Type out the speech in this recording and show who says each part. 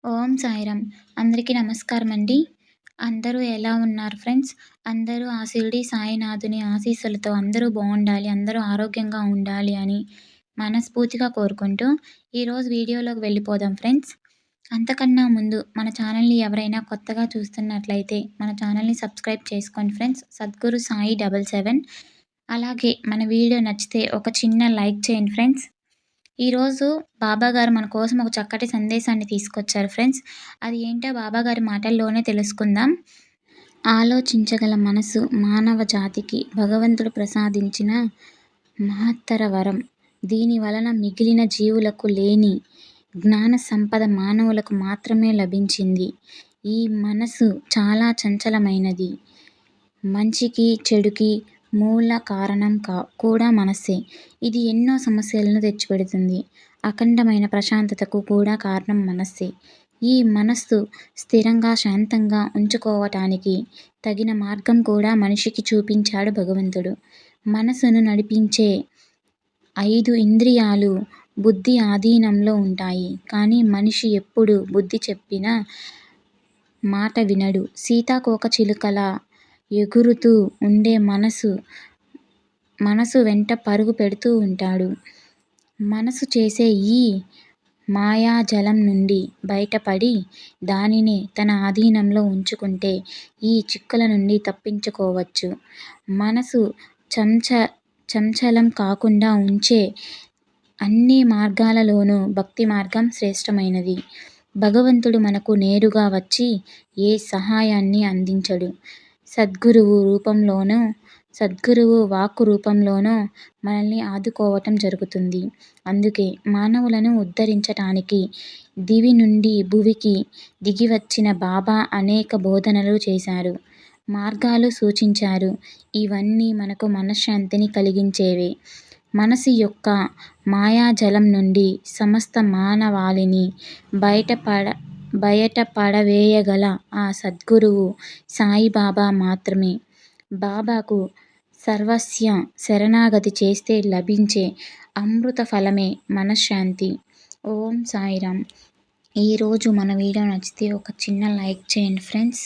Speaker 1: ఓం సాయిరామ్. అందరికీ నమస్కారం అండి. అందరూ ఎలా ఉన్నారు ఫ్రెండ్స్? అందరూ ఆ షిరిడి సాయినాథుని ఆశీస్సులతో అందరూ బావుండాలి, అందరూ ఆరోగ్యంగా ఉండాలి అని మనస్ఫూర్తిగా కోరుకుంటూ, ఈరోజు వీడియోలోకి వెళ్ళిపోదాం ఫ్రెండ్స్. అంతకన్నా ముందు మన ఛానల్‌ని ఎవరైనా కొత్తగా చూస్తున్నట్లయితే మన ఛానల్‌ని సబ్స్క్రైబ్ చేసుకోండి ఫ్రెండ్స్. సద్గురు సాయి 77. అలాగే మన వీడియో నచ్చితే ఒక చిన్న లైక్ చేయండి ఫ్రెండ్స్. ఈరోజు బాబాగారు మన కోసం ఒక చక్కటి సందేశాన్ని తీసుకొచ్చారు ఫ్రెండ్స్. అది ఏంటో బాబాగారి మాటల్లోనే తెలుసుకుందాం. ఆలోచించగల మనసు మానవ జాతికి భగవంతుడు ప్రసాదించిన మహత్తర వరం. దీని వలన మిగిలిన జీవులకు లేని జ్ఞాన సంపద మానవులకు మాత్రమే లభించింది. ఈ మనసు చాలా చంచలమైనది. మంచికి చెడుకి మూల కారణం కూడా మనస్సే. ఇది ఎన్నో సమస్యలను తెచ్చిపెడుతుంది. అఖండమైన ప్రశాంతతకు కూడా కారణం మనస్సే. ఈ మనస్సు స్థిరంగా శాంతంగా ఉంచుకోవటానికి తగిన మార్గం కూడా మనిషికి చూపించాడు భగవంతుడు. మనసును నడిపించే 5 ఇంద్రియాలు బుద్ధి ఆధీనంలో ఉంటాయి. కానీ మనిషి ఎప్పుడు బుద్ధి చెప్పిన మాట వినడు. సీతాకోకచిలుకలా ఎగురుతూ ఉండే మనసు వెంట పరుగు పెడుతూ ఉంటాడు. మనసు చేసే ఈ మాయాజాలం నుండి బయటపడి దానిని తన ఆధీనంలో ఉంచుకుంటే ఈ చిక్కుల నుండి తప్పించుకోవచ్చు. మనసు చంచలం కాకుండా ఉంచే అన్ని మార్గాలలోనూ భక్తి మార్గం శ్రేష్టమైనది. భగవంతుడు మనకు నేరుగా వచ్చి ఏ సహాయాన్ని అందించడు. సద్గురువు వాక్కు రూపంలోనో మనల్ని ఆదుకోవటం జరుగుతుంది. అందుకే మానవులను ఉద్ధరించటానికి దివి నుండి భువికి దిగివచ్చిన బాబా అనేక బోధనలు చేశారు, మార్గాలు సూచించారు. ఇవన్నీ మనకు మనశ్శాంతిని కలిగించేవే. మనసు యొక్క మాయాజాలం నుండి సమస్త మానవాళిని బయటపడవేయగల ఆ సద్గురువు సాయిబాబా మాత్రమే. బాబాకు సర్వస్వ శరణాగతి చేస్తే లభించే అమృత ఫలమే మనశ్శాంతి. ఓం సాయిరామ్. ఈరోజు మన వీడియో నచ్చితే ఒక చిన్న లైక్ చేయండి ఫ్రెండ్స్.